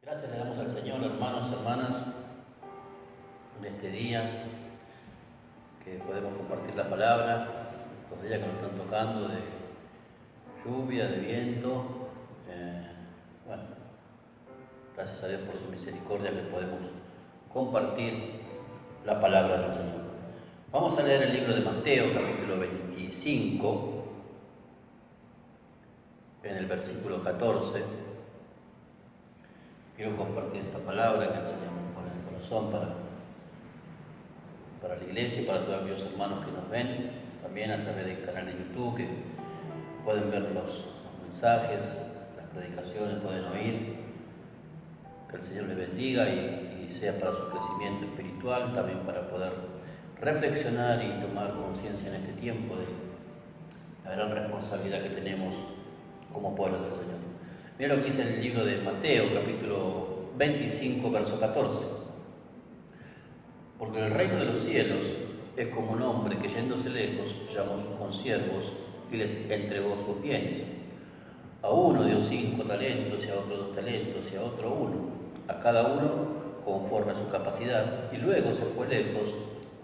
Gracias le damos al Señor, hermanos, hermanas, en este día que podemos compartir la palabra, estos días que nos están tocando de lluvia, de viento. Bueno, gracias a Dios por su misericordia que podemos compartir la palabra del Señor. Vamos a leer el libro de Mateo, capítulo 25, en el versículo 14. Quiero compartir esta palabra que el Señor me pone en el corazón para la iglesia y para todos aquellos hermanos que nos ven, también a través del canal de YouTube, que pueden ver los mensajes, las predicaciones, pueden oír. Que el Señor les bendiga y sea para su crecimiento espiritual, también para poder reflexionar y tomar conciencia en este tiempo de la gran responsabilidad que tenemos como pueblo del Señor. Mira lo que dice el libro de Mateo, capítulo 25, verso 14. Porque el reino de los cielos es como un hombre que yéndose lejos llamó a sus consiervos y les entregó sus bienes. A uno dio 5 talentos, y a otro 2 talentos, y a otro 1, a cada uno conforme a su capacidad. Y luego se fue lejos,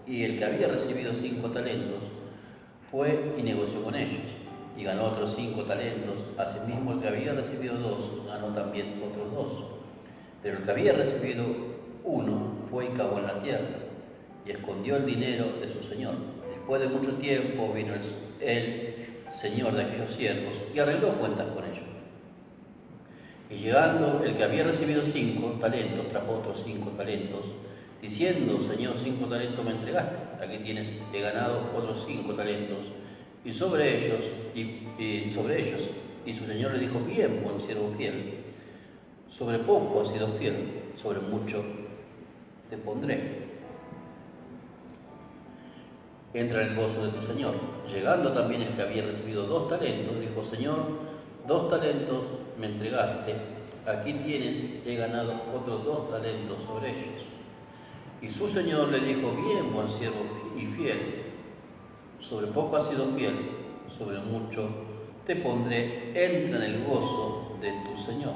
y el que había recibido 5 talentos fue y negoció con ellos, y ganó otros 5 talentos. Asimismo, el que había recibido 2 ganó también otros 2. Pero el que había recibido 1 fue y cavó en la tierra, y escondió el dinero de su señor. Después de mucho tiempo vino el señor de aquellos siervos y arregló cuentas con ellos. Y llegando el que había recibido 5 talentos, trajo otros 5 talentos, diciendo: Señor, 5 talentos me entregaste, aquí tienes, he ganado otros 5 talentos. Y sobre ellos, y su señor le dijo: bien, buen siervo fiel, sobre poco has sido fiel, sobre mucho te pondré. Entra en el gozo de tu señor. Llegando también el que había recibido 2 talentos, dijo: Señor, 2 talentos me entregaste, aquí tienes, he ganado otros 2 talentos sobre ellos. Y su señor le dijo: bien, buen siervo y fiel, sobre poco has sido fiel, sobre mucho te pondré, entra en el gozo de tu señor.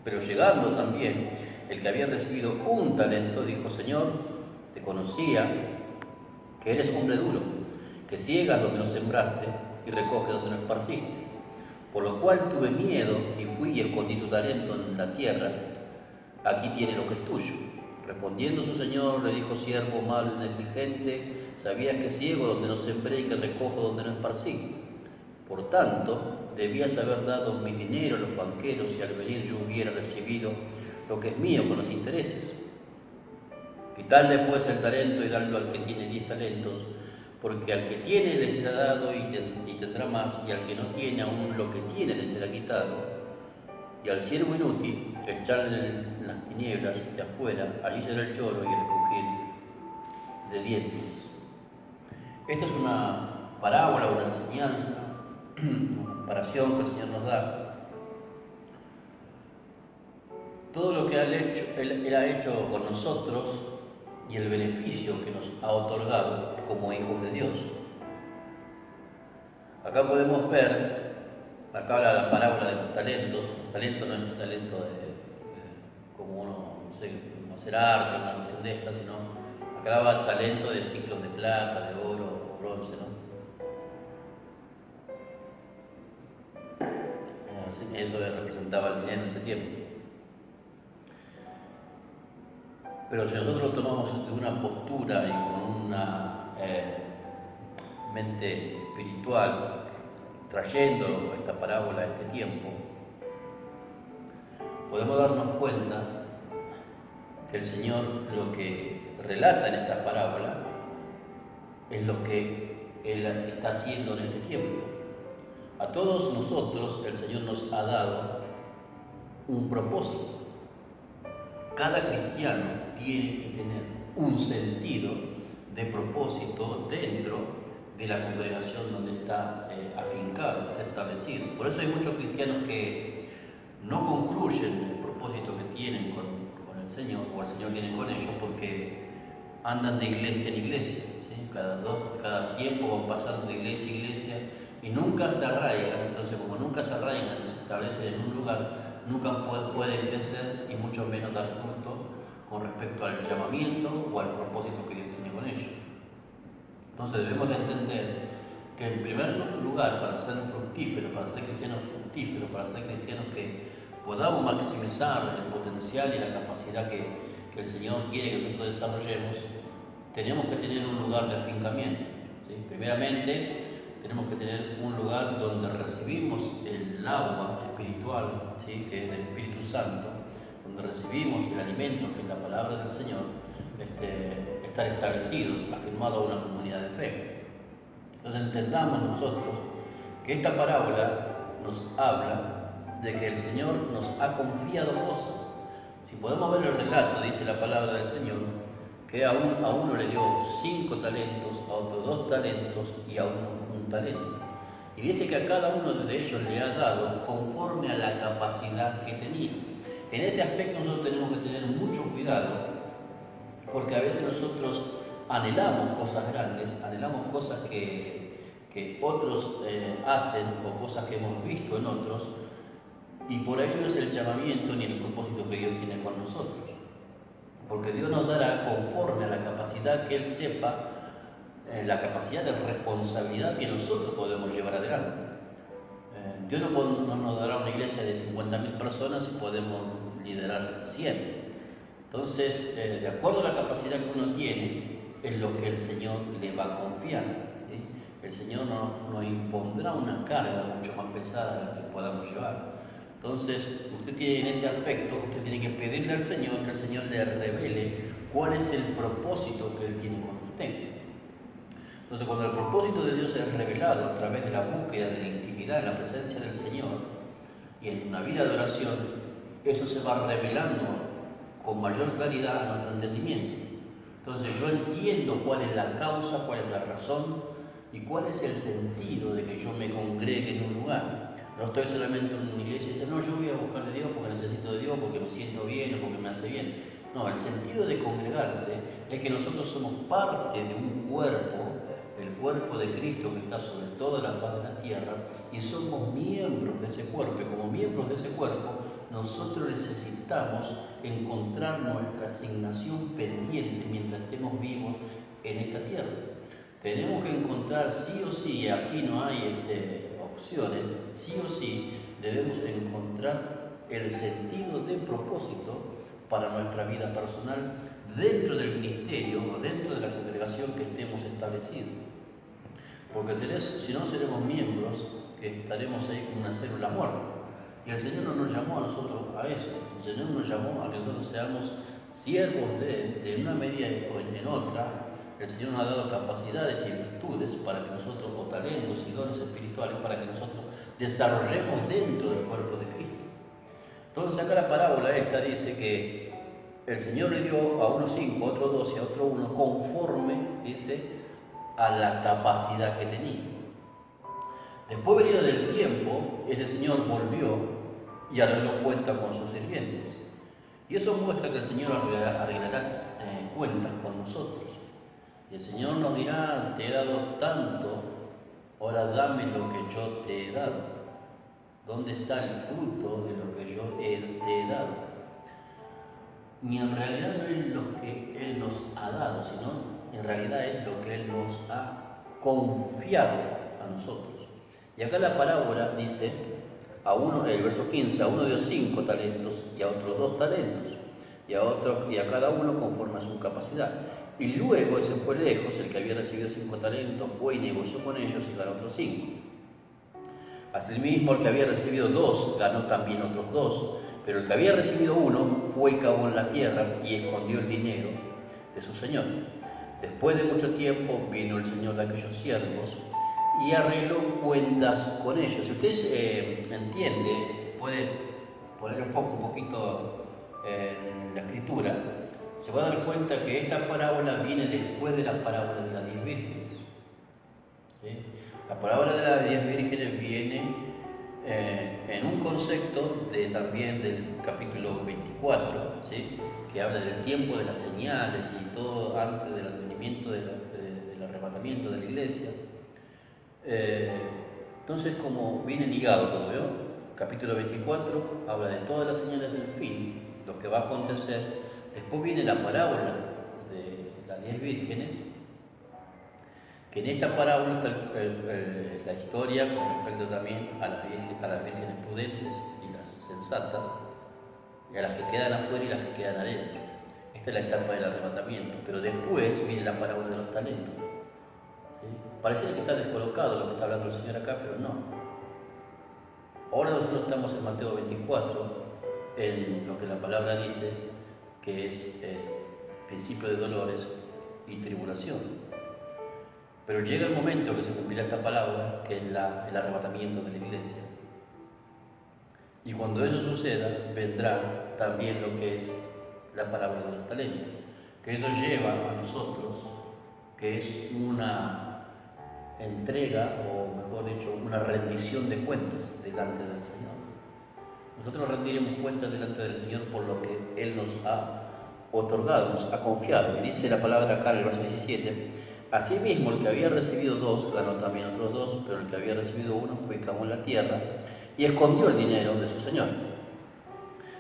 Pero llegando también el que había recibido 1 talento, dijo: Señor, te conocía que eres hombre duro, que ciegas donde no sembraste y recoges donde no esparciste. Por lo cual tuve miedo y fui y escondí tu talento en la tierra. Aquí tiene lo que es tuyo. Respondiendo su señor, le dijo: siervo malo y negligente, sabías que ciego donde no sembré y que recojo donde no esparcí. Por tanto, debías haber dado mi dinero a los banqueros, y al venir yo hubiera recibido lo que es mío con los intereses. Quitadle pues el talento y dadlo al que tiene 10 talentos, porque al que tiene le será dado y tendrá más, y al que no tiene aún lo que tiene le será quitado. Y al siervo inútil, echarle en las tinieblas de afuera, allí será el lloro y el crujir de dientes. Esta es una parábola, una enseñanza, una comparación que el Señor nos da. Todo lo que Él ha hecho con nosotros y el beneficio que nos ha otorgado como hijos de Dios. Acá podemos ver, acá habla la parábola de los talentos. El talento no es un talento como uno, no sé, hacer arte, una cuestión de esta, sino acá habla talento de ciclos de plata, de oro o bronce, ¿no? Eso representaba el dinero en ese tiempo. Pero si nosotros lo tomamos de una postura y con una mente espiritual, trayendo esta parábola a este tiempo, podemos darnos cuenta que el Señor lo que relata en esta parábola es lo que Él está haciendo en este tiempo. A todos nosotros el Señor nos ha dado un propósito. Cada cristiano tiene que tener un sentido de propósito dentro de la congregación donde está afincado, está establecido. Por eso hay muchos cristianos que no concluyen el propósito que tienen con el Señor, o el Señor viene con ellos, porque andan de iglesia en iglesia, ¿sí? Cada tiempo van pasando de iglesia en iglesia y nunca se arraigan. Entonces, como nunca se arraigan, se establecen en un lugar, nunca pueden crecer y mucho menos dar fruto con respecto al llamamiento o al propósito que Dios tiene con ellos. Entonces debemos de entender que en primer lugar, para ser fructíferos, para ser cristianos fructíferos, para ser cristianos que podamos maximizar el potencial y la capacidad que el Señor quiere que nosotros desarrollemos, tenemos que tener un lugar de afincamiento, ¿sí? Primeramente, tenemos que tener un lugar donde recibimos el agua espiritual, ¿sí? Que es del Espíritu Santo, donde recibimos el alimento que es la palabra del Señor, estar establecidos, afirmados a una comunidad de fe. Entonces entendamos nosotros que esta parábola nos habla de que el Señor nos ha confiado cosas. Si podemos ver el relato, dice la palabra del Señor, que a uno le dio 5 talentos, a otro 2 talentos y a uno 1 talento. Y dice que a cada uno de ellos le ha dado conforme a la capacidad que tenía. En ese aspecto nosotros tenemos que tener mucho cuidado, porque a veces nosotros anhelamos cosas grandes, anhelamos cosas que otros hacen o cosas que hemos visto en otros, y por ahí no es el llamamiento ni el propósito que Dios tiene con nosotros. Porque Dios nos dará conforme a la capacidad que Él sepa, la capacidad de responsabilidad que nosotros podemos llevar adelante. Dios no nos dará una iglesia de 50.000 personas si podemos liderar 100. Entonces, de acuerdo a la capacidad que uno tiene, es lo que el Señor le va a confiar, ¿sí? El Señor nos impondrá una carga mucho más pesada de la que podamos llevar. Entonces, usted tiene en ese aspecto, usted tiene que pedirle al Señor que el Señor le revele cuál es el propósito que Él tiene con usted. Entonces, cuando el propósito de Dios es revelado a través de la búsqueda de la intimidad, en la presencia del Señor y en una vida de oración, eso se va revelando con mayor claridad a nuestro entendimiento. Entonces yo entiendo cuál es la causa, cuál es la razón y cuál es el sentido de que yo me congregue en un lugar. No estoy solamente en una iglesia y dice, no, yo voy a buscar a Dios porque necesito de Dios, porque me siento bien o porque me hace bien. No, el sentido de congregarse es que nosotros somos parte de un cuerpo, el cuerpo de Cristo que está sobre toda la faz de la tierra, y somos miembros de ese cuerpo, y como miembros de ese cuerpo, nosotros necesitamos encontrar nuestra asignación pendiente mientras estemos vivos en esta tierra. Tenemos que encontrar sí o sí, aquí no hay opciones, sí o sí debemos encontrar el sentido de propósito para nuestra vida personal dentro del ministerio o dentro de la congregación que estemos establecidos. Porque si no seremos miembros, que estaremos ahí como una célula muerta. Y el Señor no nos llamó a nosotros a eso. El Señor nos llamó a que nosotros seamos siervos de una medida o en otra. El Señor nos ha dado capacidades y virtudes para que nosotros, o talentos y dones espirituales, para que nosotros desarrollemos dentro del cuerpo de Cristo. Entonces acá la parábola esta dice que el Señor le dio a uno 5, a otro 2 y a otro 1 conforme, dice, a la capacidad que tenía. Después venido del tiempo, ese Señor volvió y arregló cuenta con sus sirvientes. Y eso muestra que el Señor arreglará cuentas con nosotros. Y el Señor nos dirá, te he dado tanto, ahora dame lo que yo te he dado. ¿Dónde está el fruto de lo que yo te he dado? Ni en realidad no es lo que Él nos ha dado, sino en realidad es lo que Él nos ha confiado a nosotros. Y acá la parábola dice, el verso 15, a uno dio 5 talentos y a otro 2 talentos, y a cada uno conforme a su capacidad. Y luego ese fue lejos, el que había recibido 5 talentos, fue y negoció con ellos y ganó otros 5. Asimismo, el que había recibido 2 ganó también otros 2, pero el que había recibido 1 fue y cavó en la tierra y escondió el dinero de su señor. Después de mucho tiempo vino el señor de aquellos siervos y arregló cuentas con ellos. Si usted entiende, puede poner un poquito en la escritura, se va a dar cuenta que esta parábola viene después de la parábola de las 10 vírgenes. ¿Sí? La parábola de las 10 vírgenes viene en un concepto también del capítulo 24, ¿sí? Que habla del tiempo de las señales y todo antes del advenimiento del arrebatamiento de la iglesia. Entonces, como viene ligado todo, ¿veo? capítulo 24 habla de todas las señales del fin, lo que va a acontecer. Después viene la parábola de las 10 vírgenes, que en esta parábola está la historia con respecto también a las vírgenes prudentes y las sensatas, y a las que quedan afuera y las que quedan adentro. Esta es la etapa del arrebatamiento, pero después viene la parábola de los talentos. ¿Sí? Pareciera que está descolocado lo que está hablando el Señor acá, pero no. Ahora nosotros estamos en Mateo 24, en lo que la palabra dice que es principio de dolores y tribulación. Pero llega el momento que se cumplirá esta palabra, que es el arrebatamiento de la iglesia. Y cuando eso suceda, vendrá también lo que es la palabra de los talentos, que eso lleva a nosotros, que es una entrega, o mejor dicho, una rendición de cuentas delante del Señor. Nosotros rendiremos cuentas delante del Señor por lo que Él nos ha otorgado, nos ha confiado. Y dice la palabra acá en el verso 17, asimismo el que había recibido 2 ganó también otros 2, pero el que había recibido 1 fue y cavó en la tierra y escondió el dinero de su señor.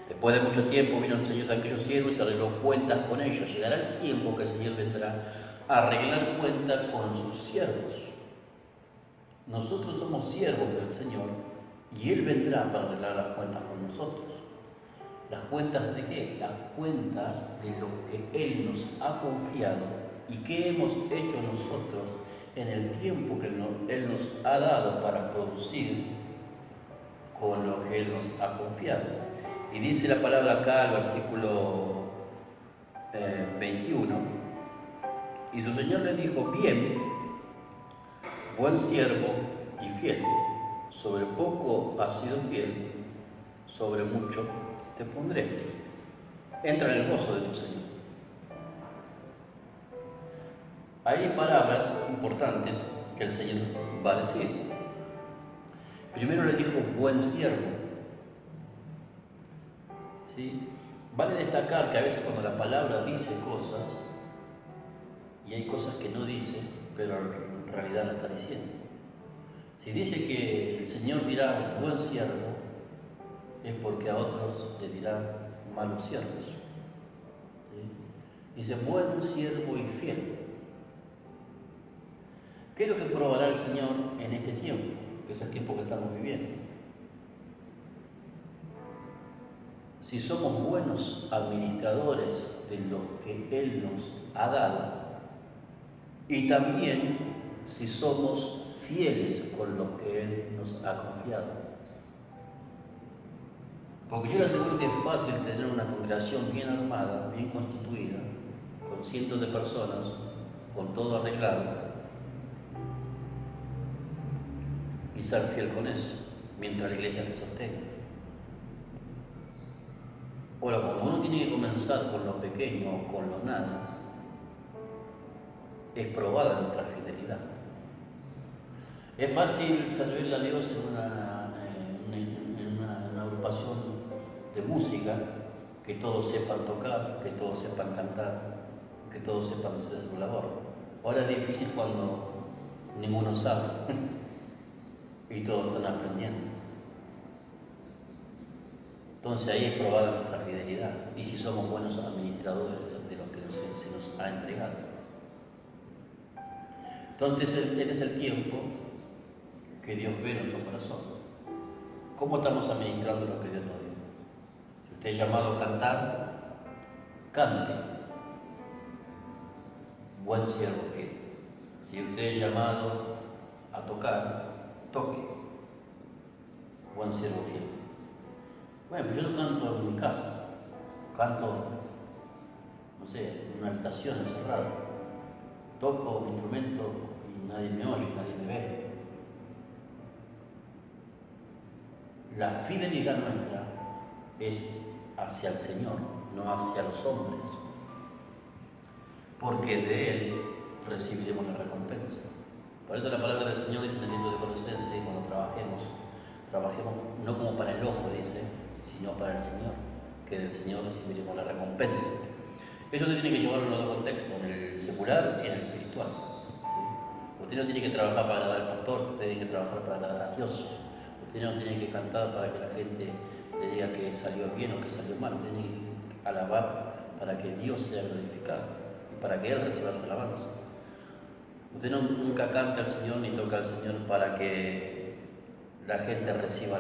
Después de mucho tiempo vino el Señor de aquellos siervos y arregló cuentas con ellos. Llegará el tiempo que el Señor vendrá a arreglar cuentas con sus siervos. Nosotros somos siervos del Señor y Él vendrá para arreglar las cuentas con nosotros. ¿Las cuentas de qué? Las cuentas de lo que Él nos ha confiado y que hemos hecho nosotros en el tiempo que Él nos ha dado para producir con lo que Él nos ha confiado. Y dice la palabra acá, el versículo 21, y su Señor le dijo, bien, buen siervo y fiel, sobre poco has sido fiel, sobre mucho te pondré. Entra en el gozo de tu Señor. Hay palabras importantes que el Señor va a decir. Primero le dijo, buen siervo. ¿Sí? Vale destacar que a veces cuando la palabra dice cosas, y hay cosas que no dice, pero en realidad la está diciendo. Si dice que el Señor dirá buen siervo, es porque a otros le dirán malos siervos. ¿Sí? Dice buen siervo y fiel. ¿Qué es lo que probará el Señor en este tiempo, que es el tiempo que estamos viviendo? Si somos buenos administradores de lo que Él nos ha dado y también si somos fieles con lo que Él nos ha confiado. Porque yo le aseguro que es fácil tener una congregación bien armada, bien constituida, con cientos de personas, con todo arreglado, y ser fiel con eso, mientras la iglesia te sostenga. Ahora, cuando uno tiene que comenzar con lo pequeño o con lo nada, es probada nuestra fidelidad. Es fácil servirle a Dios en una agrupación de música, que todos sepan tocar, que todos sepan cantar, que todos sepan hacer su labor. Ahora es difícil cuando ninguno sabe y todos están aprendiendo. Entonces ahí es probada nuestra fidelidad y si somos buenos administradores de lo que se nos ha entregado. Entonces este es el tiempo que Dios ve en nuestro corazón. ¿Cómo estamos administrando lo que Dios nos dio? Si usted es llamado a cantar, cante. Buen siervo fiel. Si usted es llamado a tocar, toque. Buen siervo fiel. Bueno, pues yo no canto en mi casa, canto, no sé, en una habitación encerrada. Toco mi instrumento y nadie me oye, nadie me ve. La fidelidad nuestra es hacia el Señor, no hacia los hombres, porque de Él recibiremos la recompensa. Por eso la palabra del Señor dice en el libro de Colosenses, cuando trabajemos no como para el ojo, dice, sino para el Señor, que del Señor recibiremos la recompensa. Eso usted tiene que llevarlo en otro contexto, en el secular y en el espiritual. ¿Sí? Usted no tiene que trabajar para agradar al pastor, usted tiene que trabajar para agradar a Dios. Usted no tiene que cantar para que la gente le diga que salió bien o que salió mal. Usted tiene que alabar para que Dios sea glorificado y para que Él reciba su alabanza. Usted nunca canta al Señor ni toca al Señor para que la gente reciba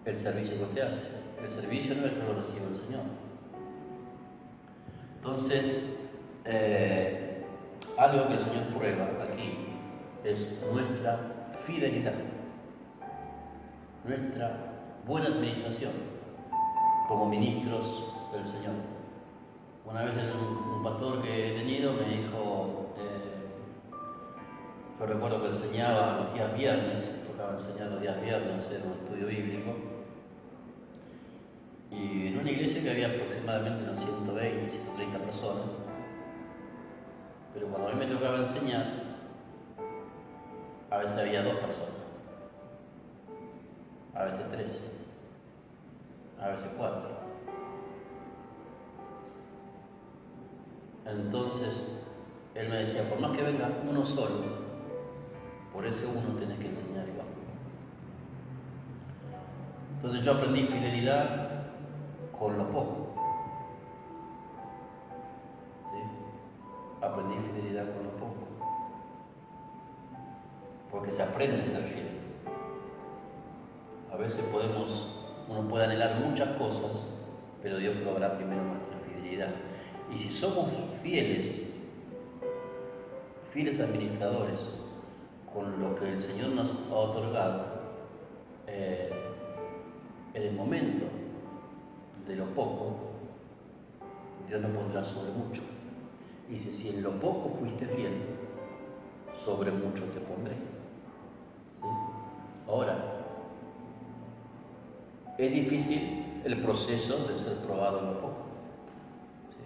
el servicio que usted hace. El servicio nuestro lo recibe el Señor. Entonces, algo que el Señor prueba aquí es nuestra fidelidad, nuestra buena administración como ministros del Señor. Una vez un pastor que he tenido me dijo, yo recuerdo que enseñaba los días viernes, tocaba enseñar los días viernes en un estudio bíblico, y en una iglesia que había aproximadamente unas 120, 130 personas, pero cuando a mí me tocaba enseñar, a veces había 2 personas, a veces 3, a veces 4. Entonces, él me decía, por más que venga uno solo, por ese uno tenés que enseñar igual. Entonces yo aprendí fidelidad con lo poco. ¿Sí? Aprendí fidelidad con lo poco. Porque se aprende a ser fiel. A veces uno puede anhelar muchas cosas, pero Dios probará primero nuestra fidelidad. Y si somos fieles administradores con lo que el Señor nos ha otorgado, en el momento de lo poco, Dios nos pondrá sobre mucho. Y dice, si en lo poco fuiste fiel, sobre mucho te pondré. ¿Sí? Ahora, es difícil el proceso de ser probado en lo poco. ¿Sí?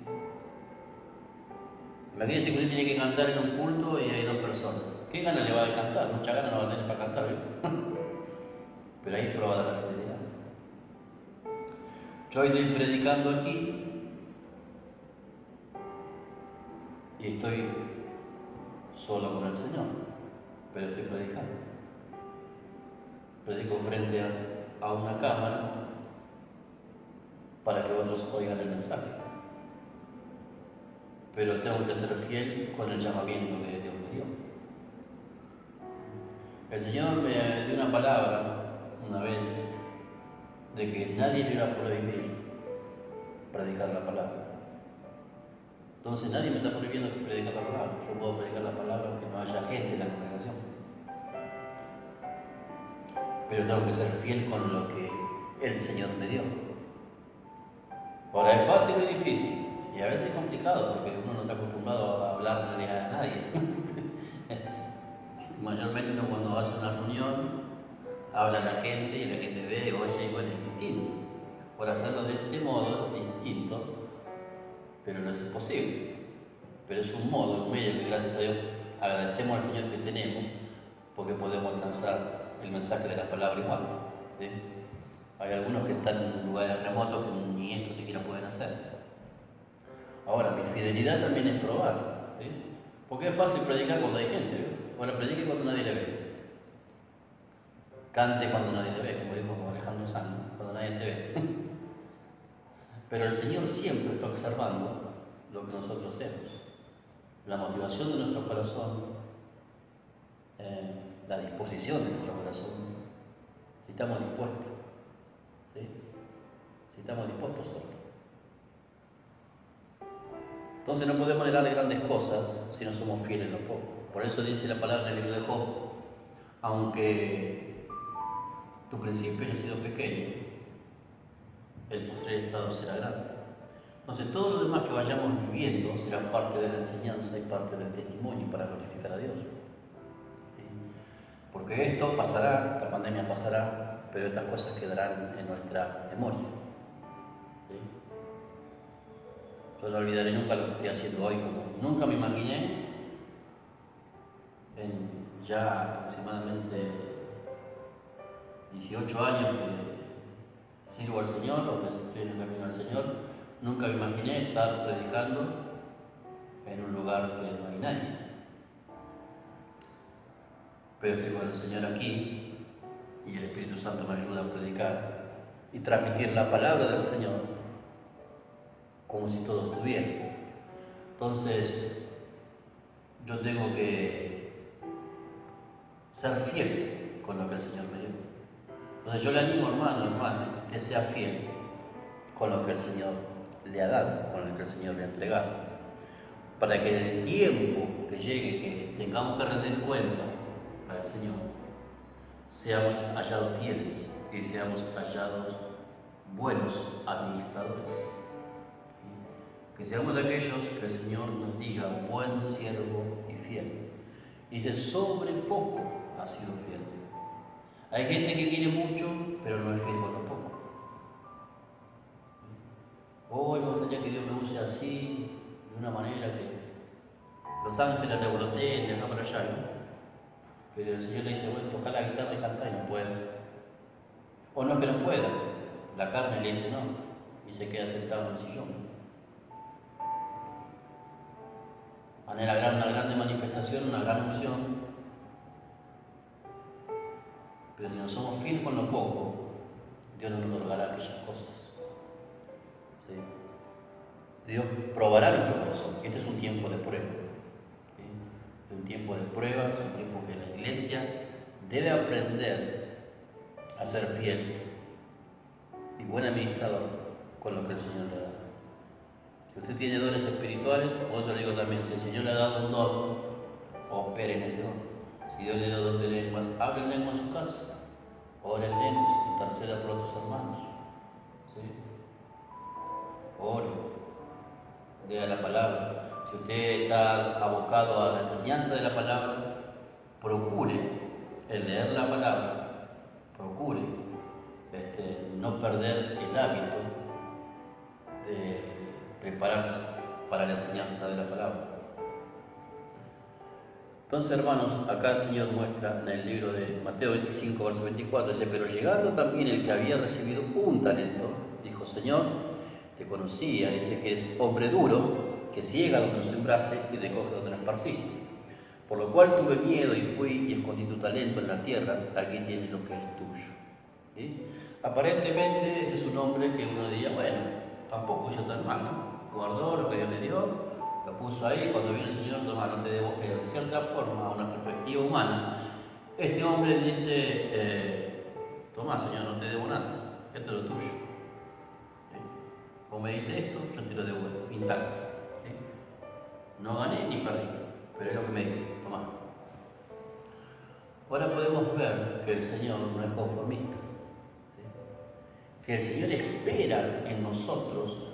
Imagínense que usted tiene que cantar en un culto y hay 2 personas. ¿Qué ganas le va a cantar? Mucha ganas no va a tener para cantar, ¿verdad? Pero ahí es probada la fidelidad. Yo estoy predicando aquí y estoy solo con el Señor, pero estoy predicando. Predico frente a una cámara para que otros oigan el mensaje. Pero tengo que ser fiel con el llamamiento que Dios me dio. El Señor me dio una palabra una vez de que nadie me iba a prohibir predicar la palabra. Entonces nadie me está prohibiendo predicar la palabra. Yo puedo predicar la palabra aunque no haya gente en la congregación. Pero tengo que ser fiel con lo que el Señor me dio. Ahora, es fácil o es difícil, y a veces es complicado porque uno no está acostumbrado a hablarle a nadie. Mayormente uno cuando hace una reunión habla a la gente y la gente ve, oye, y bueno, es distinto. Por hacerlo de este modo, distinto, pero no es posible. Pero es un modo, un medio que gracias a Dios agradecemos al Señor que tenemos, porque podemos alcanzar el mensaje de la palabra igual. ¿Sí? Hay algunos que están en lugares remotos que ni esto siquiera pueden hacer. Ahora, mi fidelidad también es probada. ¿Sí? Porque es fácil predicar cuando hay gente. ¿Sí? Ahora, predique cuando nadie le ve. Cante cuando nadie le ve, como dijo Alejandro Sanz, cuando nadie te ve. Pero el Señor siempre está observando lo que nosotros hacemos. La motivación de nuestro corazón, la disposición de nuestro corazón, si estamos dispuestos. ¿Sí? Si estamos dispuestos a hacerlo. Entonces no podemos anhelar grandes cosas si no somos fieles en lo poco. Por eso dice la palabra en el libro de Job, aunque tu principio haya sido pequeño, el postrer estado será grande. Entonces todo lo demás que vayamos viviendo será parte de la enseñanza y parte del testimonio para glorificar a Dios. ¿Sí? Porque esto pasará, esta pandemia pasará, pero estas cosas quedarán en nuestra memoria. ¿Sí? Yo no olvidaré nunca lo que estoy haciendo hoy, como nunca me imaginé en ya aproximadamente 18 años que sirvo al Señor o que estoy en el camino al Señor, nunca me imaginé estar predicando en un lugar que no hay nadie. Pero estoy con el Señor aquí y el Espíritu Santo me ayuda a predicar y transmitir la palabra del Señor como si todo estuviera. Entonces, yo tengo que ser fiel con lo que el Señor me dio. Entonces yo le animo, hermano, hermana, que usted sea fiel con lo que el Señor le ha dado, con lo que el Señor le ha entregado, para que en el tiempo que llegue, que tengamos que rendir cuenta al Señor, seamos hallados fieles y seamos hallados buenos administradores. Que seamos aquellos que el Señor nos diga, buen siervo y fiel. Dice, sobre poco has sido fiel. Hay gente que quiere mucho, pero no es fiel con lo poco. Oh, me gustaría que Dios me use así, de una manera que los ángeles revoloteen, deja para allá, ¿no? Pero el Señor le dice, bueno, toca la guitarra y cantar y no puede. O no es que no pueda, la carne le dice no, y se queda sentado en el sillón. Anhela una grande manifestación, una gran unción, pero si no somos fieles con lo poco, Dios no nos otorgará aquellas cosas. ¿Sí? Dios probará nuestro corazón. Este es un tiempo de prueba. ¿Sí? Es un tiempo de prueba, es un tiempo que la iglesia debe aprender a ser fiel y buen administrador con lo que el Señor le da. Si usted tiene dones espirituales, o eso le digo también, si el Señor le ha dado un don, opere en ese don. Si Dios le dio don de lenguas, hable en lengua en su casa, ore en lenguas, interceda por otros hermanos. ¿Sí? Ore, lea la palabra. Si usted está abocado a la enseñanza de la palabra, procure el leer la palabra, procure no perder el hábito de prepararse para la enseñanza de la palabra. Entonces, hermanos, acá el Señor muestra en el libro de Mateo 25, verso 24, dice, pero llegando también el que había recibido un talento, dijo, Señor, te conocía, dice que es hombre duro, que ciega donde no sembraste y recoge donde no esparciste. Por lo cual tuve miedo y fui y escondí tu talento en la tierra, aquí tienes lo que es tuyo. ¿Sí? Aparentemente este es un hombre que uno diría, bueno, tampoco hizo tan mal, ¿no? Guardó lo que Dios le dio, lo puso ahí, cuando viene el Señor, toma, no te debo, de cierta forma, a una perspectiva humana, este hombre dice, toma, Señor, no te debo nada, esto es lo tuyo. ¿Sí? Vos me diste esto, yo te lo devuelvo, intacto. ¿Sí? No gané ni perdí, pero es lo que me diste, toma. Ahora podemos ver que el Señor no es conformista, ¿sí? Que el Señor espera en nosotros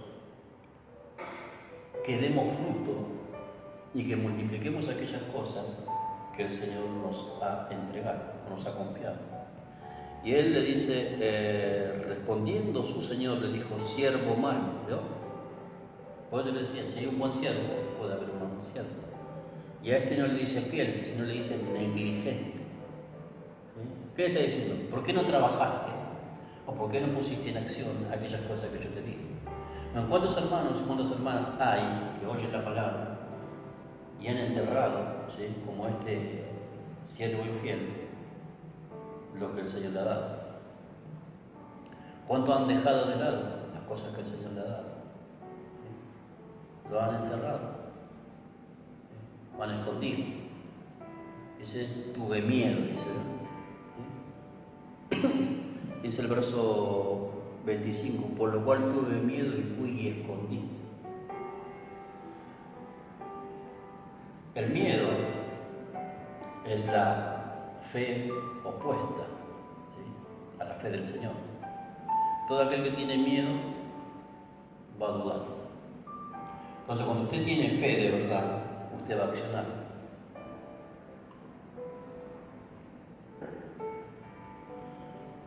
que demos fruto y que multipliquemos aquellas cosas que el Señor nos ha entregado, nos ha confiado. Y Él le dice, respondiendo su Señor, le dijo, siervo malo, ¿no? Pues él le decía, si hay un buen siervo, puede haber un mal siervo. Y a este no le dice fiel, sino le dice negligente. ¿Sí? ¿Qué le está diciendo? ¿Por qué no trabajaste? ¿O por qué no pusiste en acción aquellas cosas que yo te di? ¿Cuántos hermanos y cuántas hermanas hay que oyen la palabra y han enterrado, ¿sí?, como este siervo infiel, lo que el Señor le ha dado? ¿Cuánto han dejado de lado las cosas que el Señor le ha dado? ¿Sí? Lo han enterrado, ¿sí? Lo han escondido. Dice, tuve miedo, dice, ¿sí? Dice el verso 25, por lo cual tuve miedo y fui y escondí. El miedo es la fe opuesta, ¿sí?, a la fe del Señor. Todo aquel que tiene miedo va a dudar. Entonces, cuando usted tiene fe de verdad, usted va a accionar.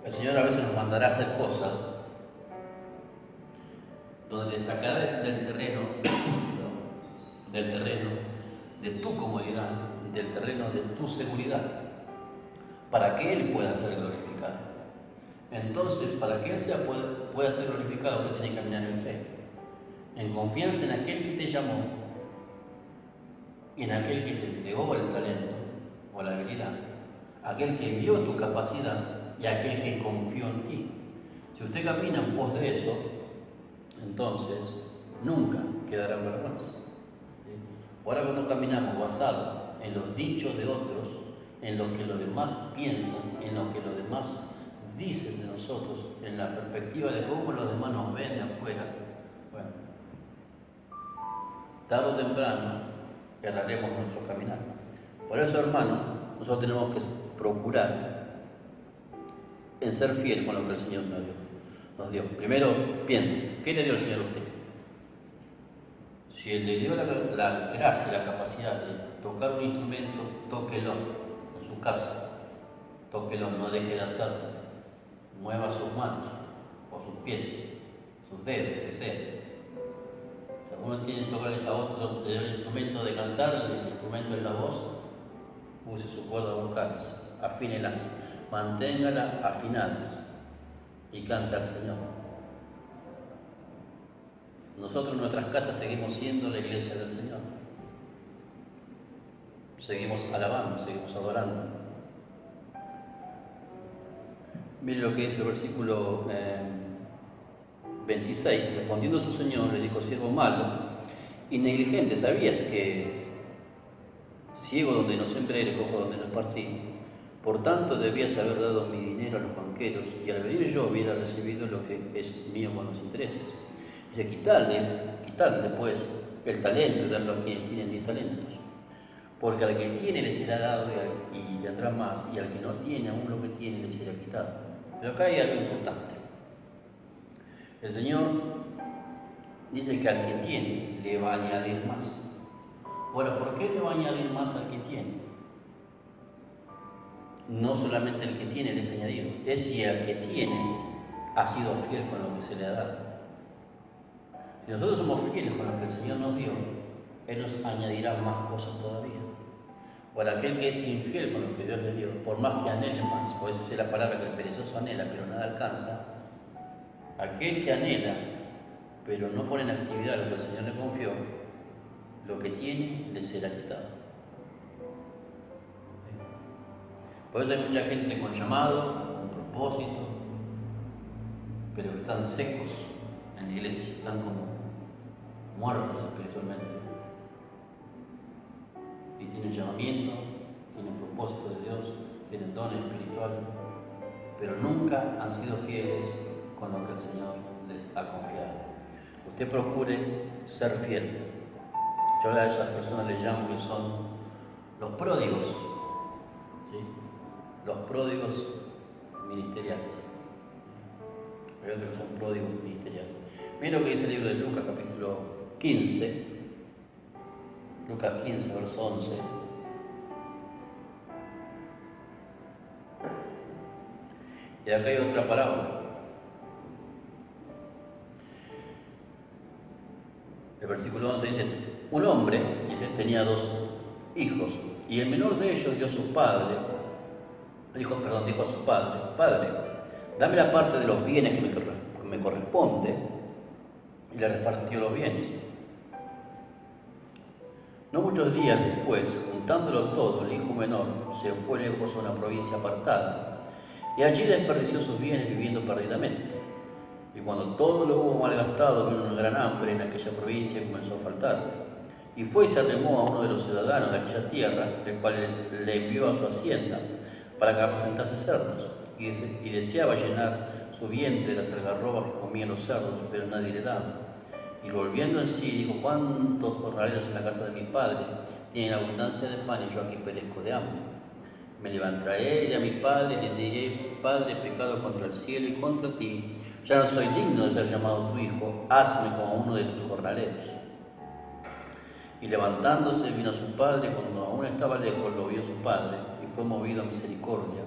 El Señor a veces nos mandará a hacer cosas donde le sacará del terreno de tu comodidad, del terreno de tu seguridad, para que Él pueda ser glorificado. Entonces, para que Él pueda ser glorificado, usted tiene que caminar en fe, en confianza en aquel que te llamó y en aquel que te entregó el talento o la habilidad, aquel que vio tu capacidad y aquel que confió en ti. Si usted camina en pos de eso, entonces nunca quedará en vergüenza. ¿Sí? Ahora cuando caminamos basado en los dichos de otros, en lo que los demás piensan, en lo que los demás dicen de nosotros, en la perspectiva de cómo los demás nos ven de afuera, bueno, tarde o temprano erraremos nuestro caminar. Por eso, hermano, nosotros tenemos que procurar en ser fiel con lo que el Señor nos dio. Primero, piense, ¿qué le dio el Señor a usted? Si Él le dio la gracia, la capacidad de tocar un instrumento, tóquelo en su casa, tóquelo, no deje de hacerlo, mueva sus manos o sus pies, sus dedos, que sea. Si alguno tiene que tocar a otro el instrumento de cantar, el instrumento de la voz, use sus cuerdas vocales, afínelas, manténgalas afinadas y canta al Señor. Nosotros en nuestras casas seguimos siendo la iglesia del Señor. Seguimos alabando, seguimos adorando. Miren lo que dice el versículo 26. Respondiendo su Señor, le dijo: siervo malo y negligente, ¿sabías que ciego donde no sembré, cojo donde no esparcí? Por tanto, debías haber dado mi dinero a los banqueros, y al venir yo hubiera recibido lo que es mío con los intereses. Dice: quitarle pues el talento y darlo a quienes tienen 10 talentos. Porque al que tiene le será dado y tendrá más, y al que no tiene aún lo que tiene le será quitado. Pero acá hay algo importante. El Señor dice que al que tiene le va a añadir más. Ahora, ¿por qué le va a añadir más al que tiene? No solamente el que tiene le es añadido, es si el que tiene ha sido fiel con lo que se le ha dado. Si nosotros somos fieles con lo que el Señor nos dio, Él nos añadirá más cosas todavía. Ahora, aquel que es infiel con lo que Dios le dio, por más que anhele más, por eso es la palabra que el perezoso anhela, pero nada alcanza, aquel que anhela, pero no pone en actividad lo que el Señor le confió, lo que tiene le será quitado. Por eso hay mucha gente con llamado, con propósito, pero que están secos en la iglesia, están como muertos espiritualmente. Y tienen llamamiento, tienen propósito de Dios, tienen dones espirituales, pero nunca han sido fieles con lo que el Señor les ha confiado. Usted procure ser fiel. Yo a esas personas les llamo que son los pródigos, ¿sí? Los pródigos ministeriales. Hay otros que son pródigos ministeriales. Miren lo que dice el libro de Lucas, capítulo 15, Lucas 15, verso 11. Y acá hay otra parábola. El versículo 11 dice: un hombre, tenía 2 hijos, y el menor de ellos dijo a su padre: Padre, dame la parte de los bienes que me corresponde, y le repartió los bienes. No muchos días después, juntándolo todo, el hijo menor se fue lejos a una provincia apartada, y allí desperdició sus bienes viviendo perdidamente. Y cuando todo lo hubo malgastado, vino una gran hambre en aquella provincia y comenzó a faltar. Y fue y se arremó a uno de los ciudadanos de aquella tierra, el cual le envió a su hacienda para que apacentase cerdos, y deseaba llenar su vientre de las algarrobas que comían los cerdos, pero nadie le daba. Y volviendo en sí, dijo: ¿cuántos jornaleros en la casa de mi padre tienen abundancia de pan y yo aquí perezco de hambre? Me levantaré, iré a mi padre y le diré: Padre, he pecado contra el cielo y contra ti, ya no soy digno de ser llamado tu hijo, hazme como uno de tus jornaleros. Y levantándose vino a su padre, cuando aún estaba lejos lo vio su padre, y fue movido a misericordia,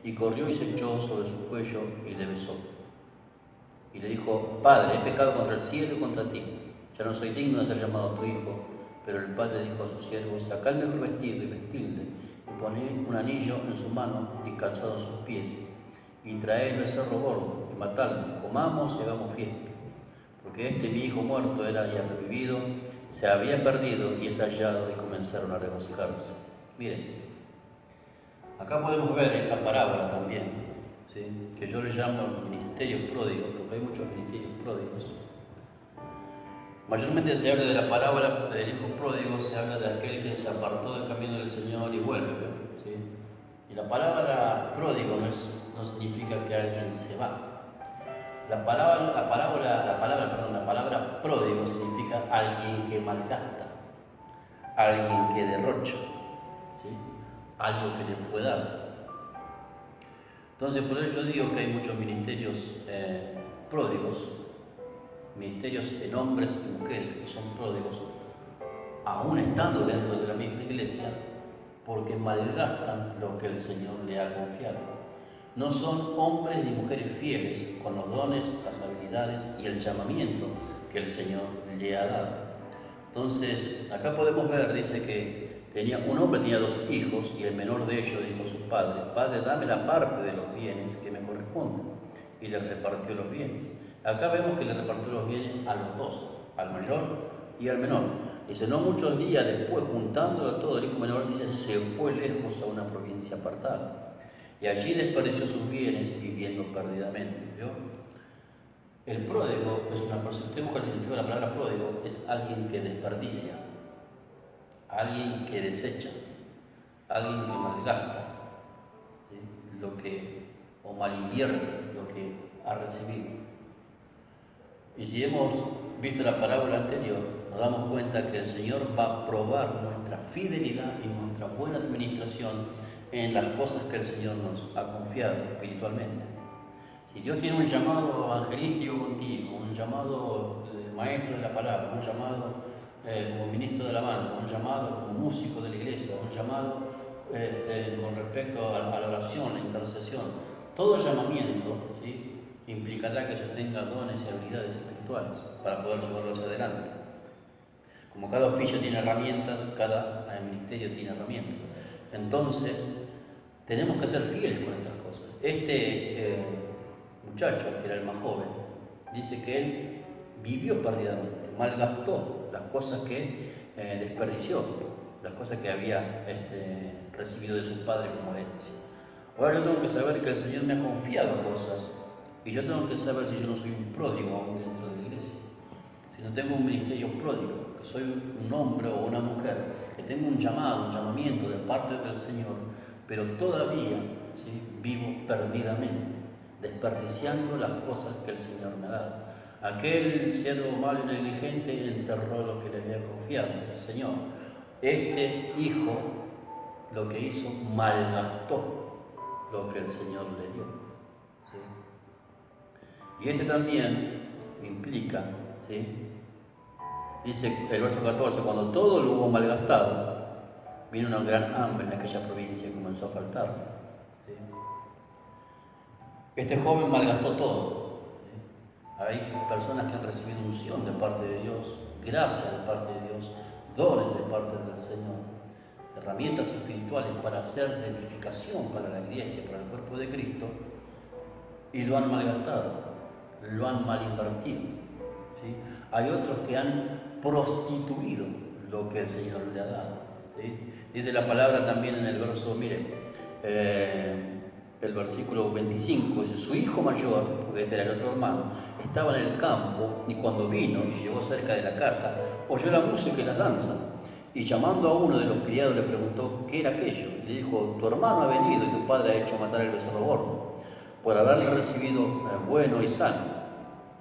y corrió y se echó sobre su cuello y le besó. Y le dijo: Padre, he pecado contra el cielo y contra ti, ya no soy digno de ser llamado tu hijo. Pero el padre dijo a sus siervos: sacad el mejor vestido y vestidle, y poned un anillo en su mano y calzado en sus pies, y traed el becerro gordo, y matadlo, comamos y hagamos fiesta. Porque mi hijo muerto era ya revivido, se había perdido y es hallado, y comenzaron a regocijarse. Miren, acá podemos ver esta parábola también, ¿sí? Que yo le llamo ministerio pródigo, porque hay muchos ministerios pródigos. Mayormente se habla de la parábola del hijo pródigo, se habla de aquel que se apartó del camino del Señor y vuelve, ¿sí? Y la palabra pródigo no significa que alguien se va. La palabra pródigo significa alguien que malgasta, alguien que derrocha, ¿sí? Algo que le fue dado. Entonces, por eso yo digo que hay muchos ministerios pródigos, ministerios en hombres y mujeres que son pródigos, aún estando dentro de la misma iglesia, porque malgastan lo que el Señor le ha confiado. No son hombres ni mujeres fieles con los dones, las habilidades y el llamamiento que el Señor le ha dado. Entonces, acá podemos ver, dice que un hombre tenía 2 hijos y el menor de ellos dijo a su padre: Padre, dame la parte de los bienes que me corresponde. Y le repartió los bienes. Acá vemos que le repartió los bienes a los 2, al mayor y al menor. Dice, no muchos días después, juntándolo todo, el hijo menor, dice, se fue lejos a una provincia apartada. Y allí desperdició sus bienes viviendo perdidamente. ¿Vio? El pródigo es una persona, si usted busca el significado de la palabra pródigo, es alguien que desperdicia, alguien que desecha, alguien que malgasta, ¿sí? O malinvierte lo que ha recibido. Y si hemos visto la parábola anterior, nos damos cuenta que el Señor va a probar nuestra fidelidad y nuestra buena administración en las cosas que el Señor nos ha confiado espiritualmente. Si Dios tiene un llamado evangelístico contigo, un llamado de maestro de la palabra, un llamado como ministro de alabanza, un llamado como músico de la iglesia, un llamado con respecto a la oración, la intercesión, todo llamamiento, ¿sí?, implicará que se tenga dones y habilidades espirituales para poder llevarlos adelante. Como cada oficio tiene herramientas, cada ministerio tiene herramientas. Entonces, tenemos que ser fieles con estas cosas. Este muchacho, que era el más joven, dice que él vivió perdidamente, malgastó las cosas que desperdició, las cosas que había recibido de sus padres como herencia. Ahora yo tengo que saber que el Señor me ha confiado cosas y yo tengo que saber si yo no soy un pródigo aún dentro de la iglesia, si no tengo un ministerio pródigo, que soy un hombre o una mujer, que tengo un llamamiento de parte del Señor, pero todavía, ¿sí?, vivo perdidamente, desperdiciando las cosas que el Señor me ha dado. Aquel siervo malo y negligente enterró lo que le había confiado el Señor. Este hijo lo que hizo, malgastó lo que el Señor le dio, ¿sí? Y este también implica, ¿sí?, dice el verso 14, cuando todo lo hubo malgastado, vino una gran hambre en aquella provincia y comenzó a faltar, ¿sí? Este joven malgastó todo, ¿sí? Hay personas que han recibido unción de parte de Dios, gracia de parte de Dios, dones de parte del Señor, herramientas espirituales para hacer de edificación para la iglesia, para el cuerpo de Cristo, y lo han malgastado, lo han malinvertido, ¿sí? Hay otros que han prostituido lo que el Señor le ha dado, ¿sí? Dice la palabra también en el verso, miren, el versículo 25, dice, su hijo mayor, porque este era el otro hermano, estaba en el campo y cuando vino y llegó cerca de la casa, oyó la música y la danza, y llamando a uno de los criados le preguntó qué era aquello, y le dijo, tu hermano ha venido y tu padre ha hecho matar el becerro gordo, por haberle recibido bueno y sano.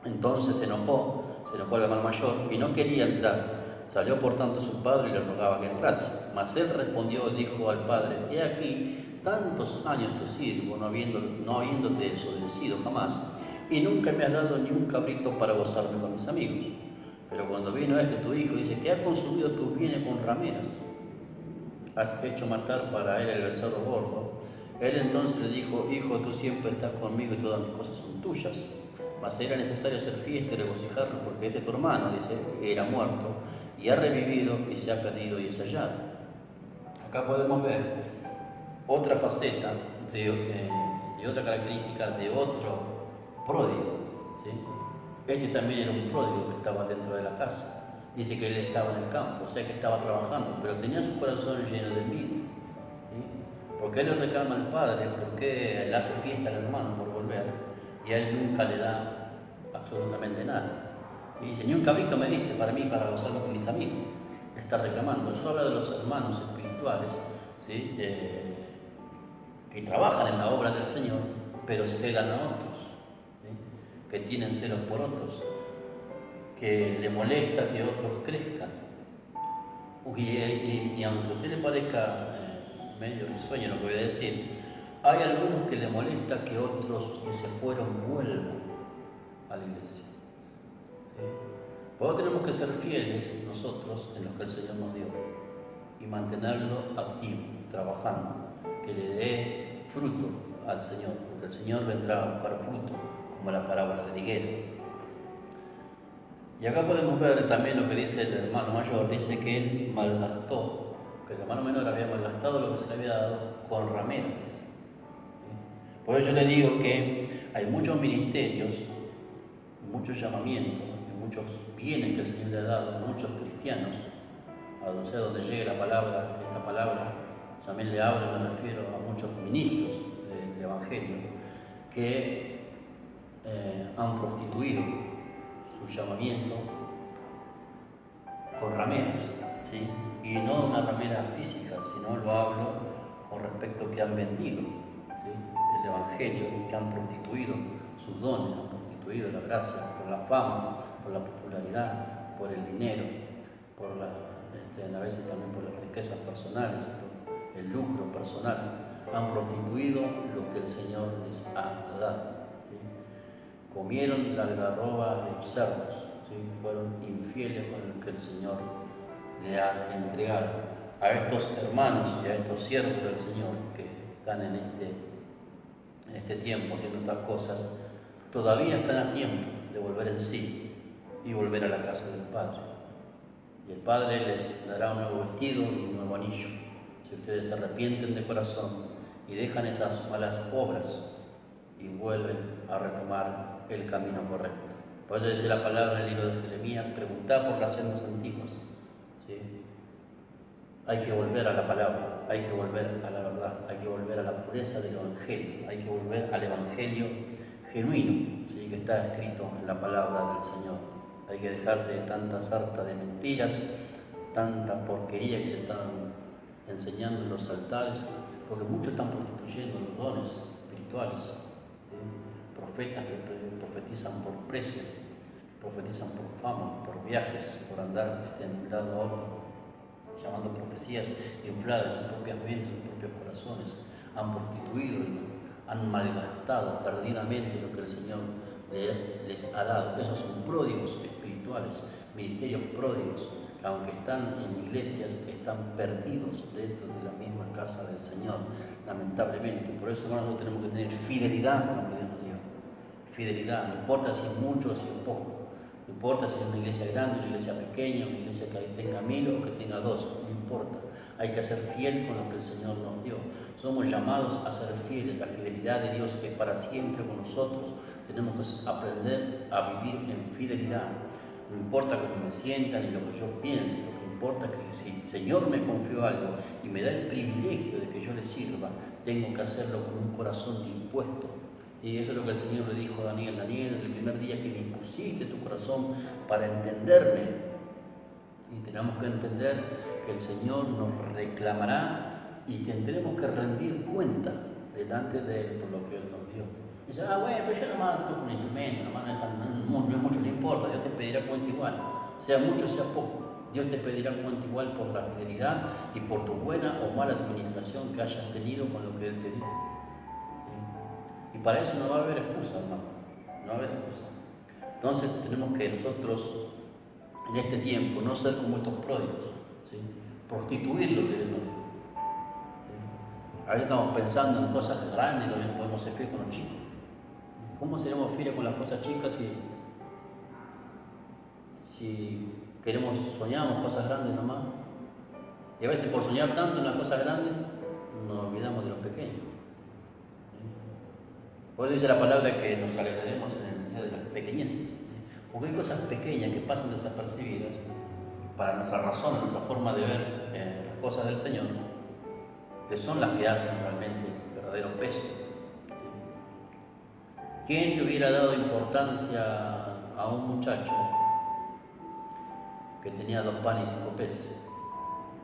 Entonces se enojó el hermano mayor y no quería entrar. Salió por tanto su padre y le rogaba que entrase. Mas él respondió, dijo al padre, he aquí, tantos años te sirvo, no habiéndote desobedecido jamás, y nunca me has dado ni un cabrito para gozarme con mis amigos. Pero cuando vino tu hijo, dice que has consumido tus bienes con rameras, has hecho matar para él el becerro gordo. Él entonces le dijo, hijo, tú siempre estás conmigo y todas mis cosas son tuyas. Mas era necesario hacer fiesta y regocijarnos, porque tu hermano, dice, era muerto y ha revivido y se ha perdido y es hallado. Acá podemos ver otra faceta de otra característica de otro pródigo, ¿sí? Este también era un pródigo que estaba dentro de la casa. Dice que él estaba en el campo, o sea que estaba trabajando, pero tenía su corazón lleno de envidia, ¿sí? ¿Por qué le reclama al padre? ¿Por qué le hace fiesta al hermano? volver y a él nunca le da absolutamente nada. Y dice, ni un cabrito me diste para mí, para gozarlo con mis amigos. Está reclamando. Eso habla de los hermanos espirituales, ¿sí? Que trabajan en la obra del Señor, pero celan a otros, ¿sí? Que tienen celos por otros, que le molesta que otros crezcan. Y aunque a usted le parezca medio risueño lo que voy a decir, hay algunos que le molesta que otros que se fueron vuelvan a la iglesia. ¿Sí? Por eso tenemos que ser fieles nosotros en lo que el Señor nos dio y mantenerlo activo, trabajando, que le dé fruto al Señor, porque el Señor vendrá a buscar fruto, como la parábola de la higuera. Y acá podemos ver también lo que dice el hermano mayor, dice que él malgastó, que el hermano menor había malgastado lo que se le había dado con rameras. Por eso yo le digo que hay muchos ministerios, muchos llamamientos, muchos bienes que el Señor le ha dado a muchos cristianos, a donde sea donde llegue la palabra, esta palabra, también le hablo, me refiero a muchos ministros del Evangelio, que han prostituido su llamamiento con rameras, ¿sí? Y no una ramera física, sino lo hablo con respecto a que han vendido, ¿sí? El Evangelio, que han prostituido sus dones, han prostituido la gracia por la fama, por la popularidad, por el dinero, por a veces también por las riquezas personales, por el lucro personal. Han prostituido lo que el Señor les ha dado. Comieron la algarroba de los cerdos, ¿sí? Fueron infieles con lo que el Señor le ha entregado. A estos hermanos y a estos siervos del Señor que están en este tiempo haciendo estas cosas, todavía están a tiempo de volver en sí y volver a la casa del Padre. Y el Padre les dará un nuevo vestido y un nuevo anillo, si ustedes se arrepienten de corazón y dejan esas malas obras y vuelven a retomar el camino correcto. Por eso dice la palabra en el libro de Jeremías, preguntad por las sendas antiguas. ¿Sí? Hay que volver a la palabra, hay que volver a la verdad, hay que volver a la pureza del Evangelio, hay que volver al Evangelio genuino, ¿sí? Que está escrito en la palabra del Señor. Hay que dejarse de tanta sarta de mentiras, tanta porquería que se están enseñando en los altares, porque muchos están prostituyendo los dones espirituales. ¿Sí? Profetas que profetizan por precio, profetizan por fama, por viajes, por andar de un lado a otro, llamando profecías infladas en sus propias mentes, en sus propios corazones. Han prostituido, han malgastado perdidamente lo que el Señor les ha dado. Esos son pródigos espirituales, ministerios pródigos, que aunque están en iglesias, están perdidos dentro de la misma casa del Señor, lamentablemente. Por eso, hermanos, tenemos que tener fidelidad con lo que Dios nos dio. Fidelidad, no importa si es mucho o si es poco. No importa si es una iglesia grande, una iglesia pequeña, una iglesia que tenga 1000 o que tenga 2, no importa. Hay que ser fiel con lo que el Señor nos dio. Somos llamados a ser fieles. La fidelidad de Dios es para siempre con nosotros. Tenemos que aprender a vivir en fidelidad. No importa cómo me sienta ni lo que yo piense, lo que importa es que si el Señor me confió algo y me da el privilegio de que yo le sirva, tengo que hacerlo con un corazón dispuesto. Y eso es lo que el Señor le dijo a Daniel. Daniel, el primer día que dispusiste tu corazón para entenderme, y tenemos que entender que el Señor nos reclamará y tendremos que rendir cuenta delante de Él por lo que Él nos dio. Dice, bueno, pero yo nomás toco un instrumento, nomás no mucho le importa, Dios te pedirá cuenta igual, sea mucho, sea poco. Dios te pedirá cuenta igual por la fidelidad y por tu buena o mala administración que hayas tenido con lo que Él te dio. Y para eso no va a haber excusa, hermano, no va a haber excusa. Entonces tenemos que nosotros, en este tiempo, no ser como estos pródigos, ¿sí? Prostituir lo que Dios nos dio. ¿Sí? A veces estamos pensando en cosas grandes y también podemos ser fieles con los chicos. ¿Cómo seremos fieles con las cosas chicas si soñamos cosas grandes nomás? Y a veces por soñar tanto en las cosas grandes, nos olvidamos de los pequeños. Por eso dice la palabra que nos alegraremos en el día de las pequeñeces. Porque hay cosas pequeñas que pasan desapercibidas para nuestra razón, nuestra forma de ver las cosas del Señor, que son las que hacen realmente el verdadero peso. ¿Quién le hubiera dado importancia a un muchacho que tenía 2 panes y 5 peces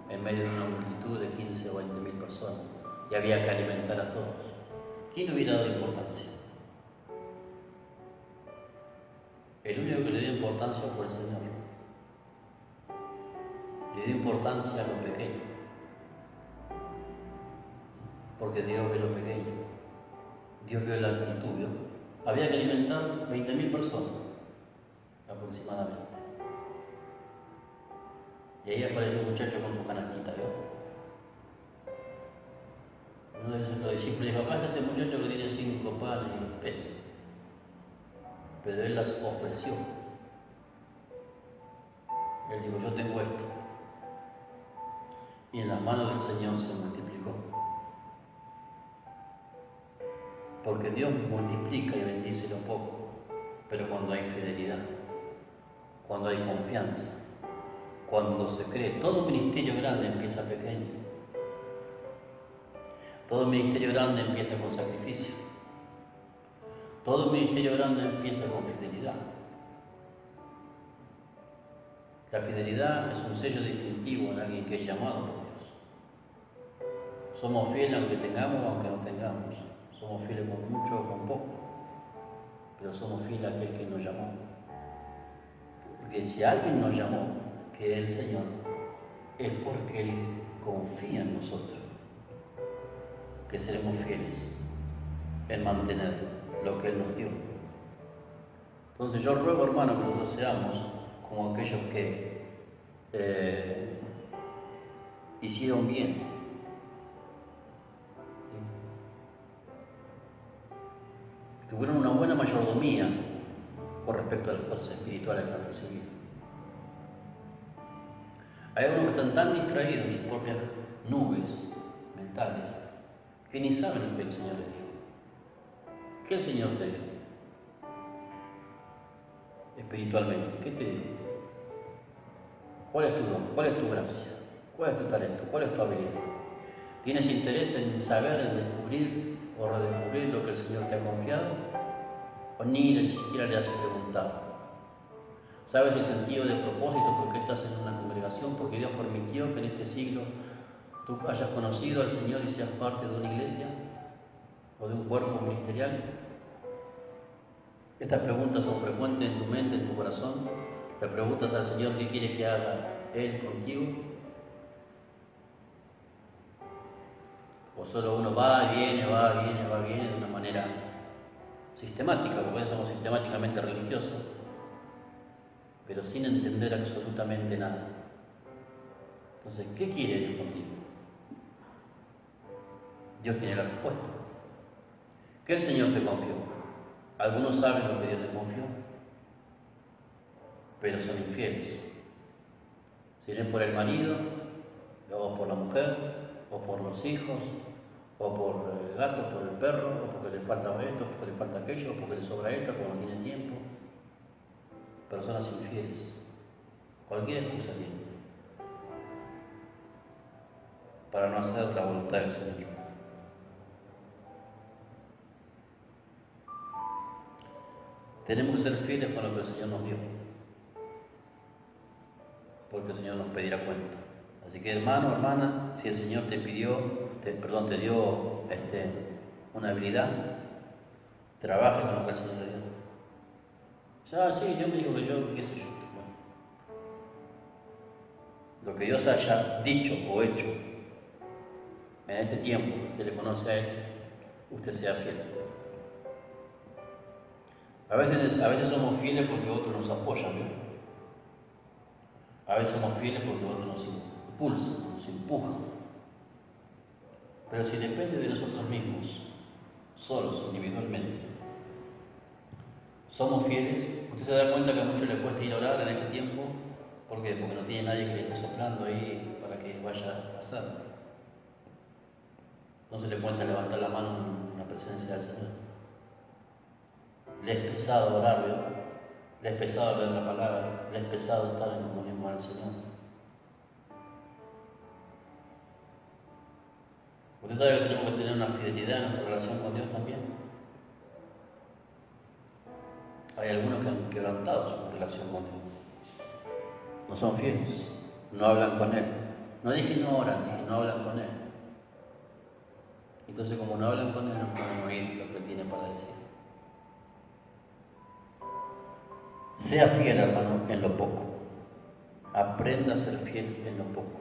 en medio de una multitud de 15 o 20 mil personas y había que alimentar a todos? ¿Quién le hubiera dado importancia? El único que le dio importancia fue el Señor. Le dio importancia a lo pequeño, porque Dios ve lo pequeño. Dios vio la actitud, ¿vio? Había que alimentar 20.000 personas, aproximadamente. Y ahí apareció un muchacho con su canastita, ¿vio? Uno de los discípulos dijo: acá está este muchacho que tiene 5 panes y 2 peces. Pero él las ofreció. Él dijo: yo tengo esto. Y en las manos del Señor se multiplicó. Porque Dios multiplica y bendice lo poco, pero cuando hay fidelidad, cuando hay confianza, cuando se cree. Todo ministerio grande empieza pequeño. Todo ministerio grande empieza con sacrificio. Todo ministerio grande empieza con fidelidad. La fidelidad es un sello distintivo en alguien que es llamado por Dios. Somos fieles aunque tengamos o aunque no tengamos. Somos fieles con mucho o con poco, pero somos fieles a aquel que nos llamó. Porque si alguien nos llamó, que es el Señor, es porque Él confía en nosotros, que seremos fieles en mantener lo que Él nos dio. Entonces yo ruego, hermano, que nosotros seamos como aquellos que hicieron bien. Tuvieron una buena mayordomía con respecto a las cosas espirituales que han recibido. Hay algunos que están tan distraídos en sus propias nubes mentales que ni saben lo que el Señor les dio. ¿Qué el Señor te dio? Espiritualmente, ¿qué te dio? ¿Cuál es tu don? ¿Cuál es tu gracia? ¿Cuál es tu talento? ¿Cuál es tu habilidad? ¿Tienes interés en saber, en descubrir o redescubrir lo que el Señor te ha confiado? ¿O ni siquiera le has preguntado? ¿Sabes el sentido de propósito por qué estás en una congregación? Porque Dios permitió que en este siglo tú hayas conocido al Señor y seas parte de una iglesia o de un cuerpo ministerial. Estas preguntas son frecuentes en tu mente, en tu corazón. Le preguntas al Señor qué quiere que haga Él contigo. O solo uno va y viene, va y viene, va y viene de una manera sistemática, porque somos sistemáticamente religiosos, pero sin entender absolutamente nada. Entonces, ¿qué quiere Dios contigo? Dios tiene la respuesta. ¿Qué el Señor te confió? Algunos saben lo que Dios les confió, pero son infieles. Si no es por el marido, o por la mujer, o por los hijos, o por el gato, por el perro, o porque le falta esto, porque le falta aquello, o porque le sobra esto, porque no tiene tiempo. Personas infieles. Cualquier excusa tiene para no hacer la voluntad del Señor. Tenemos que ser fieles con lo que el Señor nos dio, porque el Señor nos pedirá cuenta. Así que, hermano, hermana, si el Señor te dio una habilidad, trabaje con lo que el Señor te dio. Ya, sí, Dios me dijo que yo, qué sé yo. Bueno, lo que Dios haya dicho o hecho en este tiempo que le conoce a Él, usted sea fiel. A veces somos fieles porque otros nos apoyan, ¿no? A veces somos fieles porque otros nos impulsan, nos empujan. Pero si depende de nosotros mismos, solos, individualmente, somos fieles. Usted se da cuenta que a muchos les cuesta ir a orar en este tiempo. ¿Por qué? Porque no tiene nadie que le esté soplando ahí para que vaya a hacer. Entonces le cuesta levantar la mano en la presencia del Señor. Le es pesado orar, ¿verdad? Le es pesado leer la palabra, le es pesado estar en comunión con el Señor. Usted sabe que tenemos que tener una fidelidad en nuestra relación con Dios también. hay algunos que han quebrantado su relación con Él. No son fieles, no hablan con Él. No dije no oran, dije no hablan con Él. Entonces, como no hablan con Él, no pueden oír lo que Él tiene para decir. Sea fiel, hermano, en lo poco. Aprenda a ser fiel en lo poco.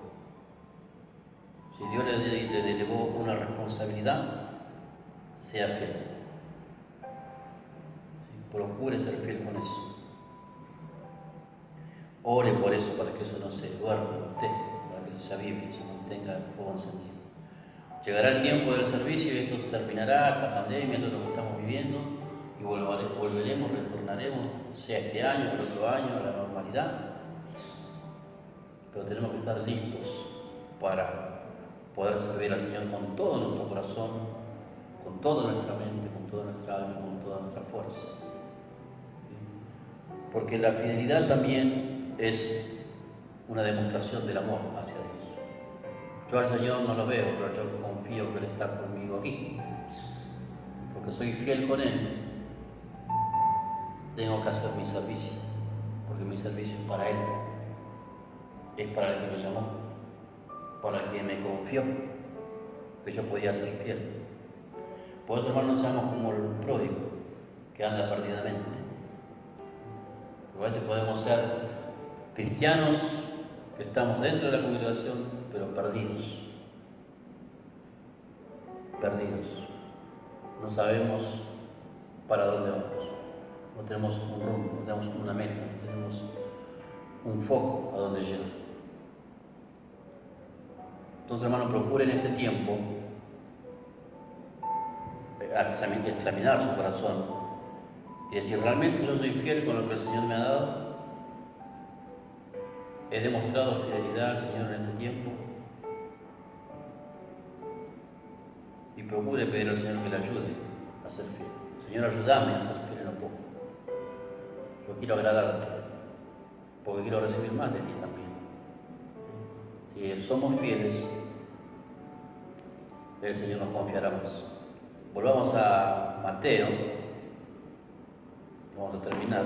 Si Dios le delegó una responsabilidad, sea fiel. Procure ser fiel con eso. Ore por eso, para que eso no se duerma en usted, para que se avive y se mantenga el fuego encendido. Llegará el tiempo del servicio y esto terminará, la pandemia, todo lo que estamos viviendo, y volveremos, retornaremos, sea este año o el otro año, a la normalidad. Pero tenemos que estar listos para poder servir al Señor con todo nuestro corazón, con toda nuestra mente, con toda nuestra alma, con toda nuestra fuerza. Porque la fidelidad también es una demostración del amor hacia Dios. Yo al Señor no lo veo, pero yo confío que Él está conmigo aquí. Porque soy fiel con Él, tengo que hacer mi servicio, porque mi servicio es para Él. Es para el que me llamó, para el que me confió, que yo podía ser fiel. Por eso, hermanos, nos llamamos como el pródigo, que anda perdidamente. Porque a veces podemos ser cristianos que estamos dentro de la congregación, pero perdidos. No sabemos para dónde vamos. No tenemos un rumbo, no tenemos una meta, no tenemos un foco a donde llegar. Entonces, hermanos, procuren en este tiempo examinar su corazón y decir, ¿realmente yo soy fiel con lo que el Señor me ha dado? ¿He demostrado fidelidad al Señor en este tiempo? Y procure pedir al Señor que le ayude a ser fiel. Señor, ayúdame a ser fiel en lo poco. Yo quiero agradarte, porque quiero recibir más de ti también. Si somos fieles, el Señor nos confiará más. Volvamos a Mateo. Vamos a terminar.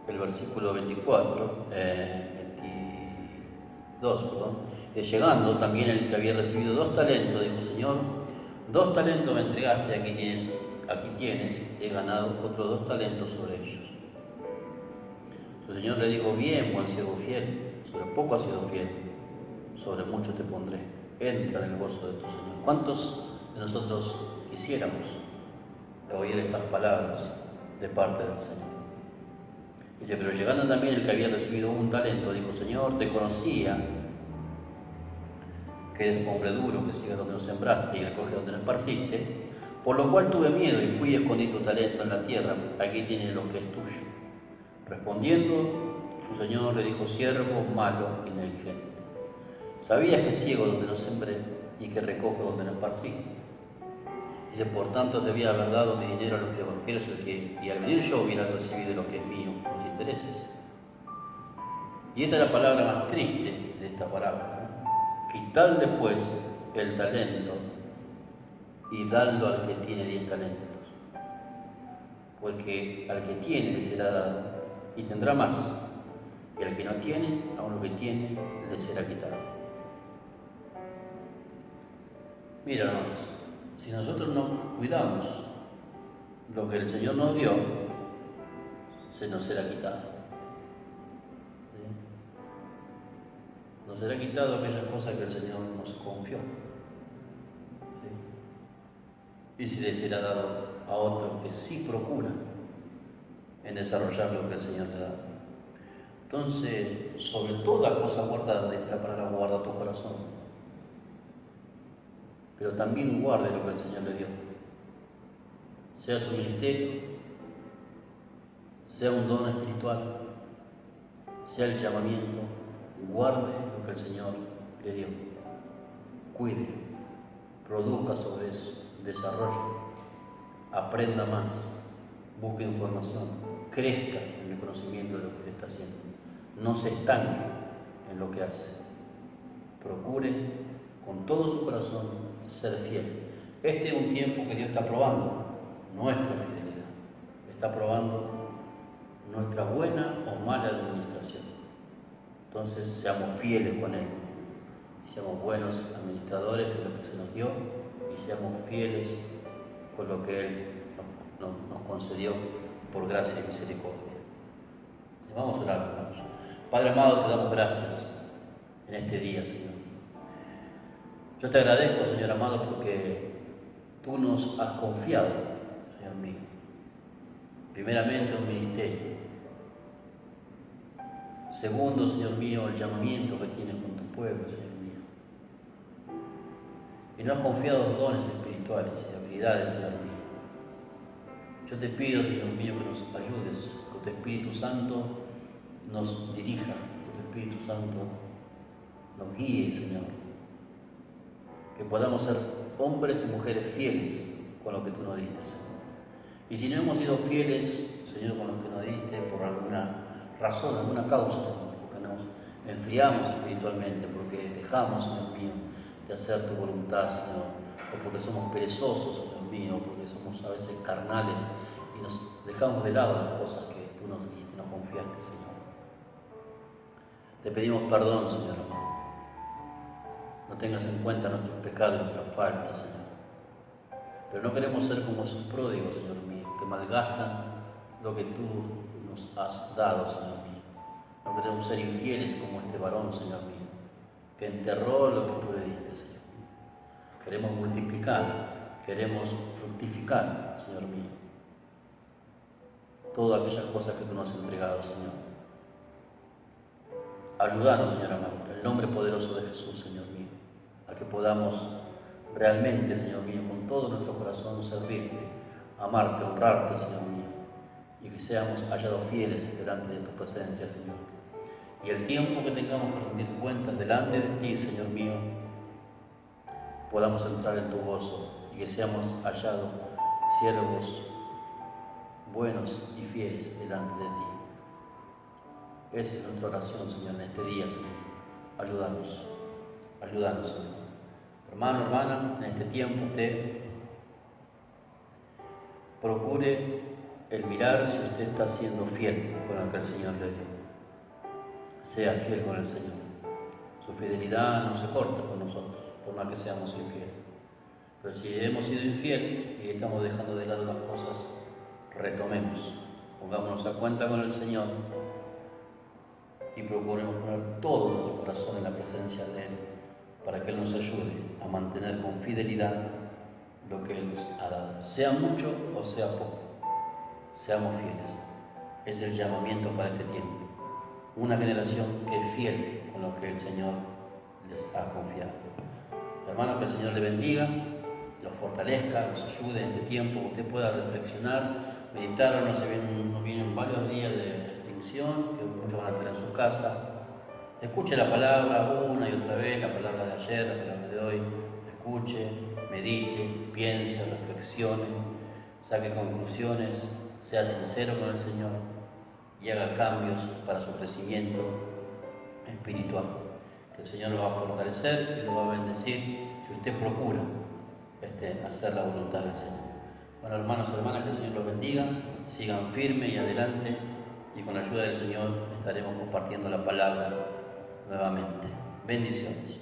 El versículo 22, llegando también el que había recibido 2 talentos, dijo, Señor, 2 talentos me entregaste, aquí tienes, he ganado otros 2 talentos sobre ellos. Su Señor le dijo, bien, buen siervo fiel, sobre poco has sido fiel, sobre mucho te pondré, entra en el gozo de tu Señor. ¿Cuántos de nosotros quisiéramos oír estas palabras de parte del Señor? Dice, pero llegando también el que había recibido 1 talento, dijo, Señor, te conocía, que eres hombre duro, que sigue donde no sembraste y recoge donde no esparciste, por lo cual tuve miedo y fui y escondí tu talento en la tierra, aquí tienes lo que es tuyo. Respondiendo, su Señor le dijo, siervo malo y negligente, ¿sabías que ciego donde no sembré y que recojo donde no esparcí? Dice, por tanto debía haber dado mi dinero a los que banqueros y al venir yo hubieras recibido lo que es mío, los intereses. Y esta es la palabra más triste de esta parábola, ¿no? Quitadle pues el talento y dadlo al que tiene 10 talentos. Porque al que tiene le será dado y tendrá más, y al que no tiene, aun lo que tiene, le será quitado. Mira, hermanos, si nosotros no cuidamos lo que el Señor nos dio, se nos será quitado. ¿Sí? Nos será quitado aquellas cosas que el Señor nos confió. ¿Sí? Y si le será dado a otro que sí procura en desarrollar lo que el Señor le da. Entonces, sobre toda cosa guardada, dice la palabra, guarda tu corazón. Pero también guarde lo que el Señor le dio. Sea su ministerio, sea un don espiritual, sea el llamamiento, guarde lo que el Señor le dio. Cuide, produzca sobre eso, desarrolle, aprenda más, busque información, crezca en el conocimiento de lo que usted está haciendo. No se estanque en lo que hace. Procure con todo su corazón ser fiel. Este es un tiempo que Dios está probando nuestra fidelidad, está probando nuestra buena o mala administración. Entonces seamos fieles con Él y seamos buenos administradores de lo que se nos dio y seamos fieles con lo que Él nos concedió por gracia y misericordia. Y vamos a orar, hermanos. Padre amado, te damos gracias en este día, Señor. Yo te agradezco, Señor amado, porque tú nos has confiado, Señor mío, primeramente un ministerio. Segundo, Señor mío, el llamamiento que tienes con tu pueblo, Señor mío. Y nos has confiado dones espirituales y habilidades, Señor mío. Yo te pido, Señor mío, que nos ayudes, que tu Espíritu Santo nos dirija, que tu Espíritu Santo nos guíe, Señor. Que podamos ser hombres y mujeres fieles con lo que tú nos diste, Señor. Y si no hemos sido fieles, Señor, con lo que nos diste por alguna razón, alguna causa, Señor, porque nos enfriamos espiritualmente, porque dejamos, Señor mío, de hacer tu voluntad, Señor, o porque somos perezosos, Señor mío, o porque somos a veces carnales y nos dejamos de lado las cosas que tú nos diste, nos confiaste, Señor. Te pedimos perdón, Señor amado. No tengas en cuenta nuestros pecados y nuestras faltas, Señor. Pero no queremos ser como esos pródigos, Señor mío, que malgastan lo que tú nos has dado, Señor mío. No queremos ser infieles como este varón, Señor mío, que enterró lo que tú le diste, Señor. Queremos multiplicar, queremos fructificar, Señor mío, todas aquellas cosas que tú nos has entregado, Señor. Ayúdanos, Señor amado, en el nombre poderoso de Jesús, Señor mío, a que podamos realmente, Señor mío, con todo nuestro corazón servirte, amarte, honrarte, Señor mío, y que seamos hallados fieles delante de tu presencia, Señor. Y el tiempo que tengamos que rendir cuentas delante de ti, Señor mío, podamos entrar en tu gozo y que seamos hallados siervos buenos y fieles delante de ti. Esa es nuestra oración, Señor, en este día, Señor. Ayúdanos, Señor. Hermano, hermana, en este tiempo usted procure el mirar si usted está siendo fiel con lo que el Señor le dio. Sea fiel con el Señor. Su fidelidad no se corta con nosotros, por más que seamos infieles. Pero si hemos sido infieles y estamos dejando de lado las cosas, retomemos, pongámonos a cuenta con el Señor y procuremos poner todo nuestro corazón en la presencia de Él, para que Él nos ayude a mantener con fidelidad lo que Él nos ha dado. Sea mucho o sea poco, seamos fieles. Es el llamamiento para este tiempo. Una generación que es fiel con lo que el Señor les ha confiado. Hermanos, que el Señor le bendiga, los fortalezca, los ayude en este tiempo, que usted pueda reflexionar, meditar. Nos vienen varios días de restricción, que muchos van a tener en su casa. Escuche la palabra una y otra vez, la palabra de ayer, la palabra de hoy. Escuche, medite, piense, reflexione, saque conclusiones, sea sincero con el Señor y haga cambios para su crecimiento espiritual. Que el Señor lo va a fortalecer y lo va a bendecir si usted procura hacer la voluntad del Señor. Bueno, hermanos y hermanas, que el Señor los bendiga, sigan firmes y adelante, y con la ayuda del Señor estaremos compartiendo la palabra nuevamente. Bendiciones.